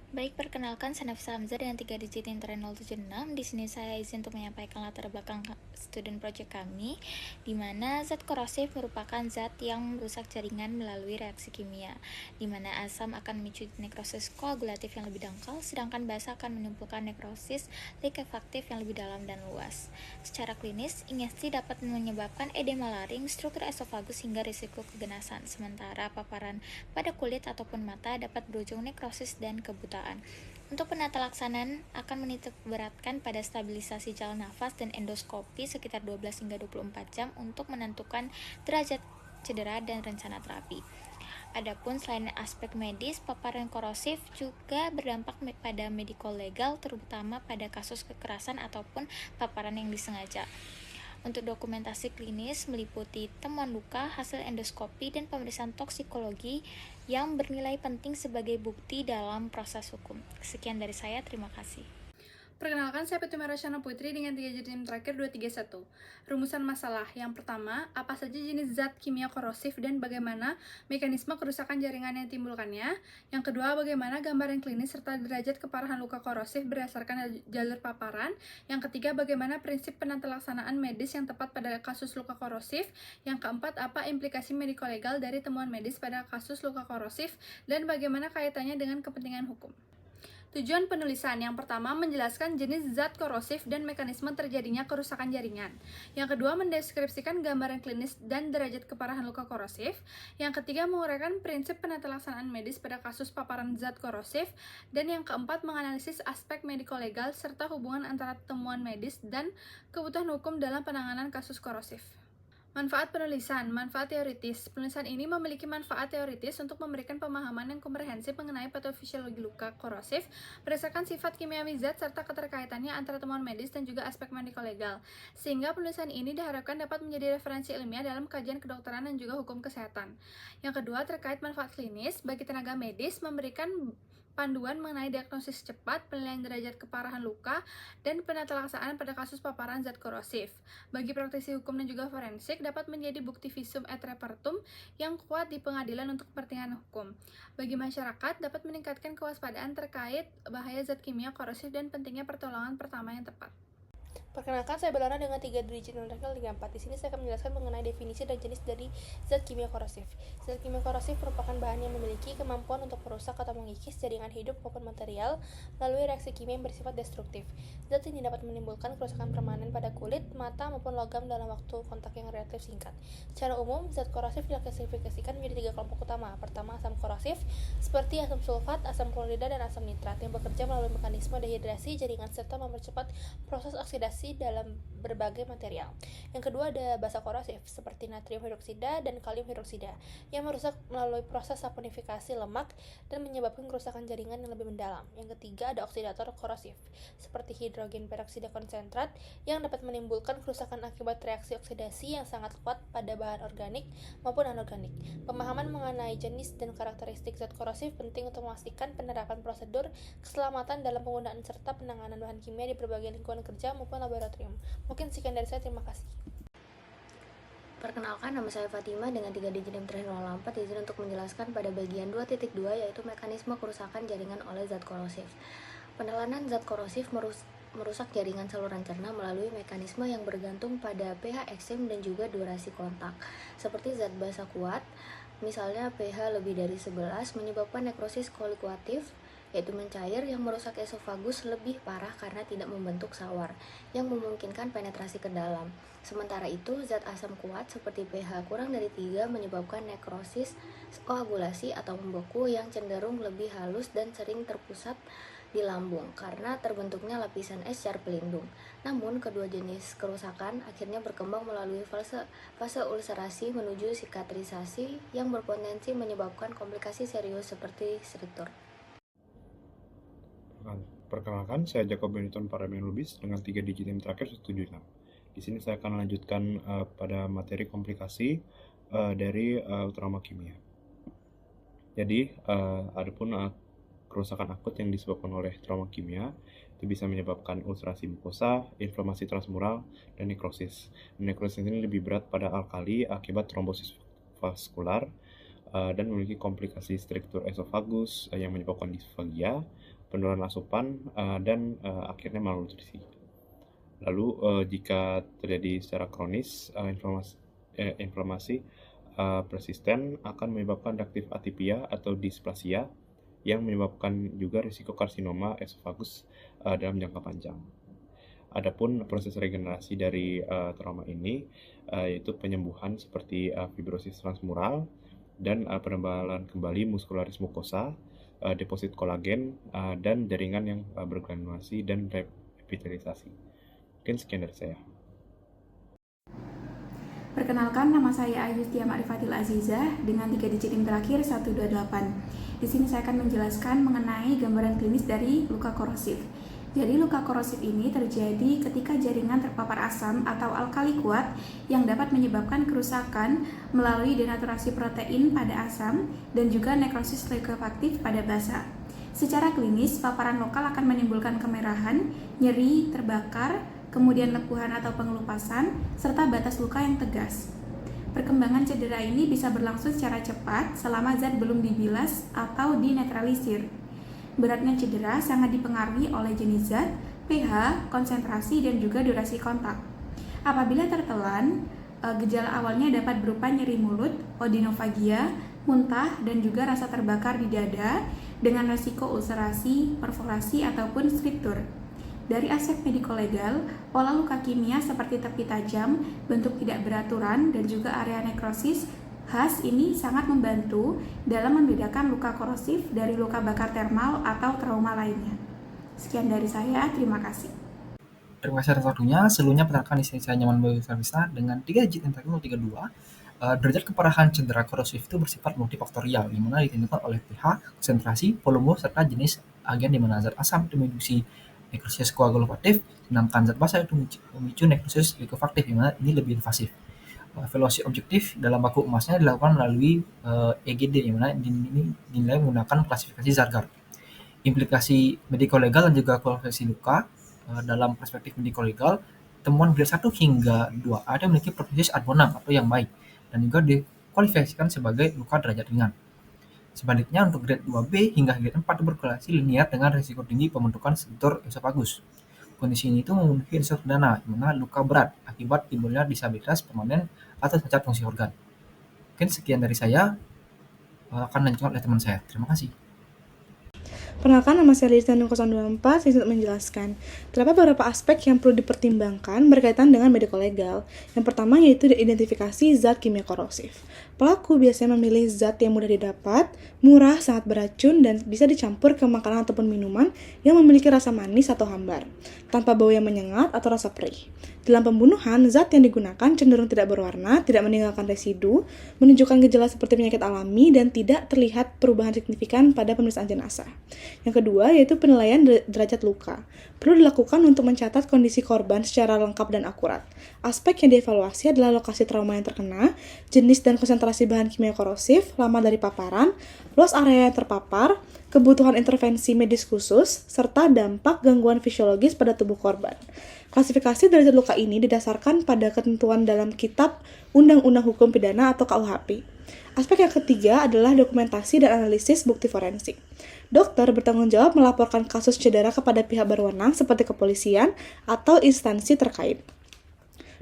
Baik, perkenalkan saya Nafisa Hamzah dengan 3 digit intern 076. Di sini saya izin untuk menyampaikan latar belakang student project kami, di mana zat korosif merupakan zat yang merusak jaringan melalui reaksi kimia, di mana asam akan memicu nekrosis koagulatif yang lebih dangkal, sedangkan basa akan menimbulkan nekrosis likefaktif yang lebih dalam dan luas. Secara klinis, injeksi dapat menyebabkan edema laring, struktur esofagus hingga risiko keganasan, sementara paparan pada kulit ataupun mata dapat berujung nekrosis dan kebutaan. Untuk penata laksanaan akan menitik beratkan pada stabilisasi jalan nafas dan endoskopi sekitar 12 hingga 24 jam untuk menentukan derajat cedera dan rencana terapi. Adapun selain aspek medis, paparan korosif juga berdampak pada mediko-legal, terutama pada kasus kekerasan ataupun paparan yang disengaja. Untuk dokumentasi klinis meliputi temuan luka, hasil endoskopi, dan pemeriksaan toksikologi yang bernilai penting sebagai bukti dalam proses hukum. Sekian dari saya, terima kasih. Perkenalkan, saya Petumia Rosyana Putri dengan 3 jenis terakhir 231. Rumusan masalah. Yang pertama, apa saja jenis zat kimia korosif dan bagaimana mekanisme kerusakan jaringan yang timbulkannya. Yang kedua, bagaimana gambaran klinis serta derajat keparahan luka korosif berdasarkan jalur paparan. Yang ketiga, bagaimana prinsip penata laksanaan medis yang tepat pada kasus luka korosif. Yang keempat, apa implikasi mediko-legal dari temuan medis pada kasus luka korosif dan bagaimana kaitannya dengan kepentingan hukum. Tujuan penulisan yang pertama menjelaskan jenis zat korosif dan mekanisme terjadinya kerusakan jaringan. Yang kedua mendeskripsikan gambaran klinis dan derajat keparahan luka korosif. Yang ketiga menguraikan prinsip penata laksanaan medis pada kasus paparan zat korosif. Dan yang keempat menganalisis aspek mediko-legal serta hubungan antara temuan medis dan kebutuhan hukum dalam penanganan kasus korosif. Manfaat penulisan, manfaat teoritis. Penulisan ini memiliki manfaat teoritis untuk memberikan pemahaman yang komprehensif mengenai patofisiologi luka korosif berdasarkan sifat kimiawi zat serta keterkaitannya antara temuan medis dan juga aspek mediko-legal. Sehingga penulisan ini diharapkan dapat menjadi referensi ilmiah dalam kajian kedokteran dan juga hukum kesehatan. Yang kedua, terkait manfaat klinis bagi tenaga medis, memberikan panduan mengenai diagnosis cepat, penilaian derajat keparahan luka, dan penata laksanaan pada kasus paparan zat korosif. Bagi praktisi hukum dan juga forensik, dapat menjadi bukti visum et repertum yang kuat di pengadilan untuk kepentingan hukum. Bagi masyarakat, dapat meningkatkan kewaspadaan terkait bahaya zat kimia korosif dan pentingnya pertolongan pertama yang tepat. Perkenalkan, saya Belana dengan 3 digit nomenklatur 34. Di sini saya akan menjelaskan mengenai definisi dan jenis dari zat kimia korosif. Zat kimia korosif merupakan bahan yang memiliki kemampuan untuk merusak atau mengikis jaringan hidup maupun material melalui reaksi kimia yang bersifat destruktif. Zat ini dapat menimbulkan kerusakan permanen pada kulit, mata, maupun logam dalam waktu kontak yang relatif singkat. Secara umum, zat korosif diklasifikasikan menjadi 3 kelompok utama. Pertama, asam korosif, seperti asam sulfat, asam klorida, dan asam nitrat, yang bekerja melalui mekanisme dehidrasi jaringan serta mempercepat proses oksidasi dalam berbagai material. Yang kedua ada basa korosif seperti natrium hidroksida dan kalium hidroksida yang merusak melalui proses saponifikasi lemak dan menyebabkan kerusakan jaringan yang lebih mendalam. Yang ketiga ada oksidator korosif seperti hidrogen peroksida konsentrat yang dapat menimbulkan kerusakan akibat reaksi oksidasi yang sangat kuat pada bahan organik maupun anorganik. Pemahaman mengenai jenis dan karakteristik zat korosif penting untuk memastikan penerapan prosedur keselamatan dalam penggunaan serta penanganan bahan kimia di berbagai lingkungan kerja maupun laboratorium. Mungkin sekian dari saya, terima kasih. Perkenalkan, nama saya Fatima dengan 3 digit NIM terakhir 084, izin untuk menjelaskan pada bagian 2.2 yaitu mekanisme kerusakan jaringan oleh zat korosif. Penelanan zat korosif merusak jaringan saluran cerna melalui mekanisme yang bergantung pada pH ekstrim dan juga durasi kontak. Seperti zat basa kuat, misalnya pH lebih dari 11 menyebabkan nekrosis kolikuatif, yaitu mencair yang merusak esofagus lebih parah karena tidak membentuk sawar yang memungkinkan penetrasi ke dalam. Sementara itu, zat asam kuat seperti pH kurang dari 3 menyebabkan nekrosis koagulasi atau membeku yang cenderung lebih halus dan sering terpusat di lambung karena terbentuknya lapisan es car pelindung. Namun, kedua jenis kerusakan akhirnya berkembang melalui fase ulcerasi menuju sikatrisasi yang berpotensi menyebabkan komplikasi serius seperti struktur. Perkenalkan, saya Jacob Benetton Paraben Lubis dengan 3 digit NIM terakhir 176. Di sini saya akan lanjutkan pada materi komplikasi dari trauma kimia. Jadi, adapun kerusakan akut yang disebabkan oleh trauma kimia itu bisa menyebabkan ulcerasi mukosa, inflamasi transmural, dan nekrosis. Nekrosis ini lebih berat pada alkali akibat trombosis vaskular dan memiliki komplikasi struktur esofagus yang menyebabkan disfagia, penurunan asupan, dan akhirnya malnutrisi. Lalu jika terjadi secara kronis, inflamasi persisten akan menyebabkan reaktif atipia atau displasia yang menyebabkan juga risiko karsinoma esofagus dalam jangka panjang. Adapun proses regenerasi dari trauma ini yaitu penyembuhan seperti fibrosis transmural dan penebalan kembali muskularis mukosa, deposit kolagen, dan jaringan yang bergranulasi dan revitalisasi. Mungkin sekian dari saya. Perkenalkan, nama saya Ayustia Ma'rifatil Azizah dengan 3 digit NIM terakhir 128. Di sini saya akan menjelaskan mengenai gambaran klinis dari luka korosif. Jadi luka korosif ini terjadi ketika jaringan terpapar asam atau alkali kuat yang dapat menyebabkan kerusakan melalui denaturasi protein pada asam dan juga nekrosis leukofaktif pada basa. Secara klinis, paparan lokal akan menimbulkan kemerahan, nyeri, terbakar, kemudian lepuhan atau pengelupasan, serta batas luka yang tegas. Perkembangan cedera ini bisa berlangsung secara cepat selama zat belum dibilas atau dinetralisir. Beratnya cedera sangat dipengaruhi oleh jenis zat, pH, konsentrasi, dan juga durasi kontak. Apabila tertelan, gejala awalnya dapat berupa nyeri mulut, odinofagia, muntah, dan juga rasa terbakar di dada dengan resiko ulcerasi, perforasi, ataupun striktur. Dari aspek mediko-legal, pola luka kimia seperti tepi tajam, bentuk tidak beraturan, dan juga area nekrosis khas ini sangat membantu dalam membedakan luka korosif dari luka bakar termal atau trauma lainnya. Sekian dari saya, terima kasih. Terima kasih atas waktunya. Seluruhnya perkenalkan istri saya Nyaman Bayu Sarvista dengan 3 digit NIM 032. Derajat keparahan cedera korosif itu bersifat multifaktorial, di mana ditentukan oleh pH, konsentrasi, volume, serta jenis agen di mana zat asam itu menginduksi nekrosis koagulatif, sedangkan zat basa itu memicu nekrosis leukofaktif, di mana ini lebih invasif. Evaluasi objektif dalam baku emasnya dilakukan melalui EGD, di mana ini dinilai menggunakan klasifikasi Zargar. Implikasi mediko-legal dan juga kualifikasi luka dalam perspektif mediko-legal, temuan grade 1 hingga 2A itu memiliki prognosis admonam atau yang baik dan juga dikualifikasikan sebagai luka derajat ringan. Sebaliknya untuk grade 2B hingga grade 4 itu berkorelasi linear dengan risiko tinggi pembentukan struktur esofagus. Kondisi ini itu memenuhi unsur perdana, di mana luka berat akibat timbulnya disabilitas permanen atau cacat fungsi organ. Mungkin sekian dari saya, akan dilanjutkan oleh teman saya. Terima kasih. Perkenalkan, nama saya Lisa 024, saya untuk menjelaskan terdapat beberapa aspek yang perlu dipertimbangkan berkaitan dengan mediko-legal. Yang pertama yaitu identifikasi zat kimia korosif. Pelaku biasanya memilih zat yang mudah didapat, murah, sangat beracun, dan bisa dicampur ke makanan ataupun minuman yang memiliki rasa manis atau hambar, tanpa bau yang menyengat atau rasa perih. Dalam pembunuhan, zat yang digunakan cenderung tidak berwarna, tidak meninggalkan residu, menunjukkan gejala seperti penyakit alami, dan tidak terlihat perubahan signifikan pada pemeriksaan jenazah. Yang kedua yaitu penilaian derajat luka. Perlu dilakukan untuk mencatat kondisi korban secara lengkap dan akurat. Aspek yang dievaluasi adalah lokasi trauma yang terkena, jenis dan konsentrasi bahan kimia korosif, lama dari paparan, luas area yang terpapar, kebutuhan intervensi medis khusus, serta dampak gangguan fisiologis pada tubuh korban. Klasifikasi derajat luka ini didasarkan pada ketentuan dalam Kitab Undang-Undang Hukum Pidana atau KUHP. Aspek yang ketiga adalah dokumentasi dan analisis bukti forensik. Dokter bertanggung jawab melaporkan kasus cedera kepada pihak berwenang seperti kepolisian atau instansi terkait.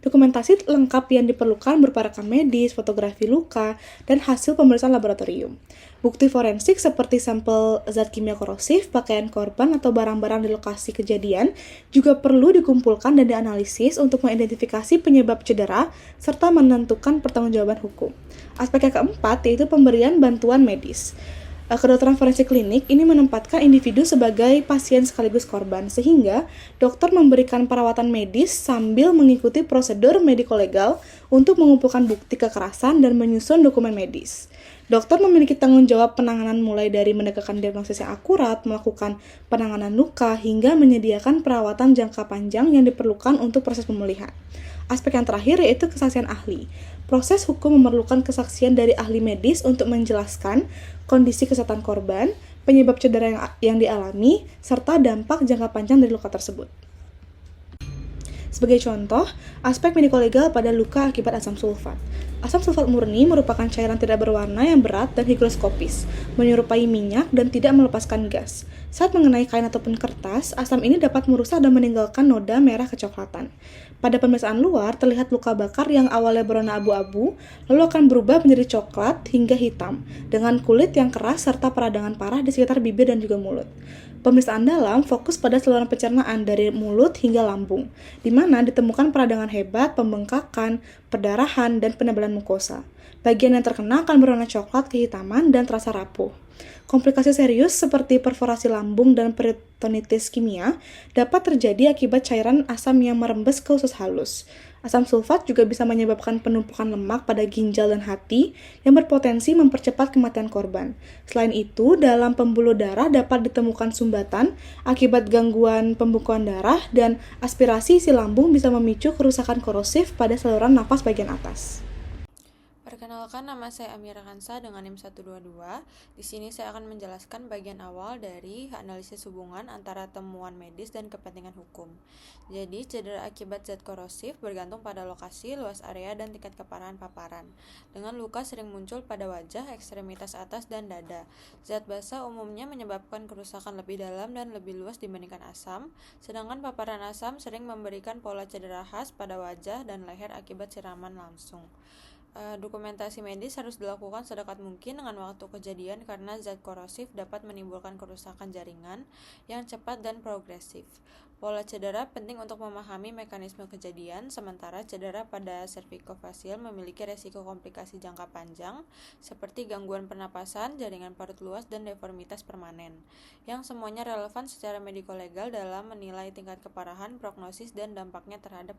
Dokumentasi lengkap yang diperlukan berupa rekam medis, fotografi luka, dan hasil pemeriksaan laboratorium. Bukti forensik seperti sampel zat kimia korosif, pakaian korban, atau barang-barang di lokasi kejadian juga perlu dikumpulkan dan dianalisis untuk mengidentifikasi penyebab cedera serta menentukan pertanggungjawaban hukum. Aspek yang keempat yaitu pemberian bantuan medis. Kedokteran forensik klinik ini menempatkan individu sebagai pasien sekaligus korban, sehingga dokter memberikan perawatan medis sambil mengikuti prosedur mediko-legal untuk mengumpulkan bukti kekerasan dan menyusun dokumen medis. Dokter memiliki tanggung jawab penanganan mulai dari menegakkan diagnosis yang akurat, melakukan penanganan luka, hingga menyediakan perawatan jangka panjang yang diperlukan untuk proses pemulihan. Aspek yang terakhir yaitu kesaksian ahli. Proses hukum memerlukan kesaksian dari ahli medis untuk menjelaskan kondisi kesehatan korban, penyebab cedera yang dialami, serta dampak jangka panjang dari luka tersebut. Sebagai contoh, aspek mediko-legal pada luka akibat asam sulfat. Asam sulfat murni merupakan cairan tidak berwarna yang berat dan higroskopis, menyerupai minyak dan tidak melepaskan gas. Saat mengenai kain ataupun kertas, asam ini dapat merusak dan meninggalkan noda merah kecoklatan. Pada pemeriksaan luar, terlihat luka bakar yang awalnya berwarna abu-abu, lalu akan berubah menjadi coklat hingga hitam, dengan kulit yang keras serta peradangan parah di sekitar bibir dan juga mulut. Pemeriksaan dalam fokus pada saluran pencernaan dari mulut hingga lambung, di mana ditemukan peradangan hebat, pembengkakan, perdarahan, dan penebalan mukosa. Bagian yang terkena akan berwarna coklat kehitaman dan terasa rapuh. Komplikasi serius seperti perforasi lambung dan peritonitis kimia dapat terjadi akibat cairan asam yang merembes ke usus halus. Asam sulfat juga bisa menyebabkan penumpukan lemak pada ginjal dan hati yang berpotensi mempercepat kematian korban. Selain itu, dalam pembuluh darah dapat ditemukan sumbatan akibat gangguan pembekuan darah dan aspirasi isi lambung bisa memicu kerusakan korosif pada saluran napas bagian atas. Perkenalkan, nama saya Amira Kansa dengan NIM 122. Di sini saya akan menjelaskan bagian awal dari analisis hubungan antara temuan medis dan kepentingan hukum. Jadi, cedera akibat zat korosif bergantung pada lokasi, luas area, dan tingkat keparahan paparan. Dengan luka sering muncul pada wajah, ekstremitas atas, dan dada. Zat basa umumnya menyebabkan kerusakan lebih dalam dan lebih luas dibandingkan asam, sedangkan paparan asam sering memberikan pola cedera khas pada wajah dan leher akibat siraman langsung. Dokumentasi medis harus dilakukan sedekat mungkin dengan waktu kejadian karena zat korosif dapat menimbulkan kerusakan jaringan yang cepat dan progresif. Pola cedera penting untuk memahami mekanisme kejadian, sementara cedera pada cervicofacial memiliki resiko komplikasi jangka panjang seperti gangguan pernapasan, jaringan parut luas, dan deformitas permanen, yang semuanya relevan secara mediko-legal dalam menilai tingkat keparahan, prognosis, dan dampaknya terhadap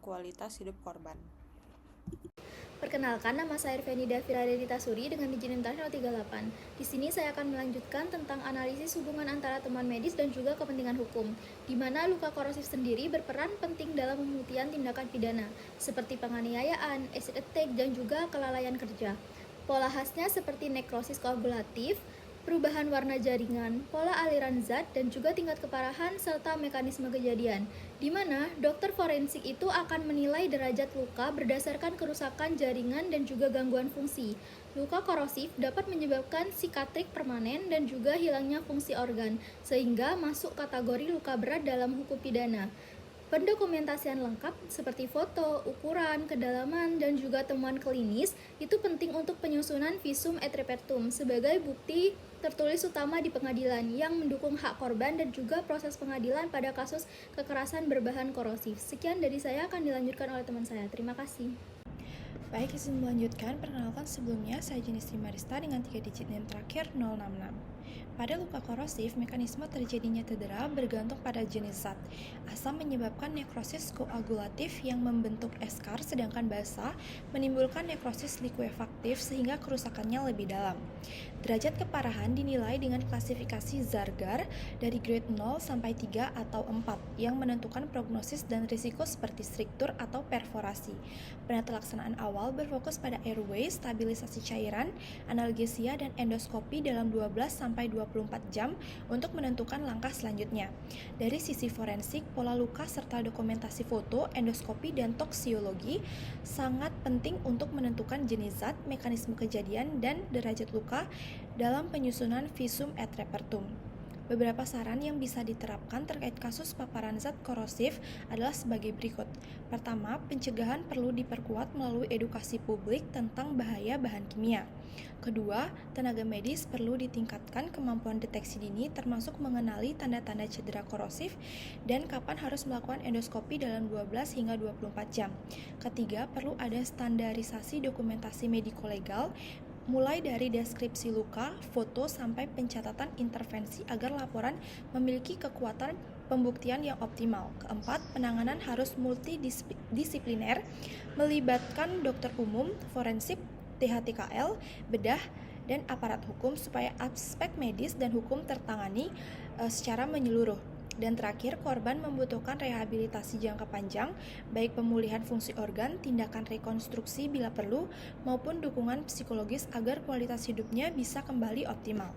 kualitas hidup korban. Perkenalkan, nama saya Irveni Davira Dedita Suri dengan digit 038. Di sini saya akan melanjutkan tentang analisis hubungan antara temuan medis dan juga kepentingan hukum, di mana luka korosif sendiri berperan penting dalam pembuktian tindakan pidana, seperti penganiayaan, acid attack, dan juga kelalaian kerja. Pola khasnya seperti nekrosis koagulatif, perubahan warna jaringan, pola aliran zat, dan juga tingkat keparahan serta mekanisme kejadian, di mana dokter forensik itu akan menilai derajat luka berdasarkan kerusakan jaringan dan juga gangguan fungsi. Luka korosif dapat menyebabkan sikatrik permanen dan juga hilangnya fungsi organ, sehingga masuk kategori luka berat dalam hukum pidana. Pendokumentasian lengkap seperti foto, ukuran, kedalaman, dan juga temuan klinis itu penting untuk penyusunan visum et repertum sebagai bukti tertulis utama di pengadilan yang mendukung hak korban dan juga proses pengadilan pada kasus kekerasan berbahan korosif. Sekian dari saya, akan dilanjutkan oleh teman saya. Terima kasih. Baik, izin melanjutkan. Perkenalkan, sebelumnya saya jenis Trimarista dengan 3 digit NIM terakhir 066. Pada luka korosif, mekanisme terjadinya cedera bergantung pada jenis zat. Asam menyebabkan nekrosis koagulatif yang membentuk eskar, sedangkan basa menimbulkan nekrosis likuefaktif sehingga kerusakannya lebih dalam. Derajat keparahan dinilai dengan klasifikasi Zargar dari grade 0 sampai 3 atau 4 yang menentukan prognosis dan risiko seperti struktur atau perforasi. Penata-laksanaan awal berfokus pada airway, stabilisasi cairan, analgesia, dan endoskopi dalam 12 sampai 24 jam untuk menentukan langkah selanjutnya. Dari sisi forensik, pola luka serta dokumentasi foto, endoskopi, dan toksiologi sangat penting untuk menentukan jenis zat, mekanisme kejadian, dan derajat luka dalam penyusunan visum et repertum. Beberapa saran yang bisa diterapkan terkait kasus paparan zat korosif adalah sebagai berikut. Pertama, pencegahan perlu diperkuat melalui edukasi publik tentang bahaya bahan kimia. Kedua, tenaga medis perlu ditingkatkan kemampuan deteksi dini termasuk mengenali tanda-tanda cedera korosif dan kapan harus melakukan endoskopi dalam 12 hingga 24 jam. Ketiga, perlu ada standarisasi dokumentasi mediko-legal mulai dari deskripsi luka, foto, sampai pencatatan intervensi agar laporan memiliki kekuatan pembuktian yang optimal. Keempat, penanganan harus multidisipliner, melibatkan dokter umum, forensik, THTKL, bedah, dan aparat hukum supaya aspek medis dan hukum tertangani secara menyeluruh. Dan terakhir, korban membutuhkan rehabilitasi jangka panjang, baik pemulihan fungsi organ, tindakan rekonstruksi bila perlu, maupun dukungan psikologis agar kualitas hidupnya bisa kembali optimal.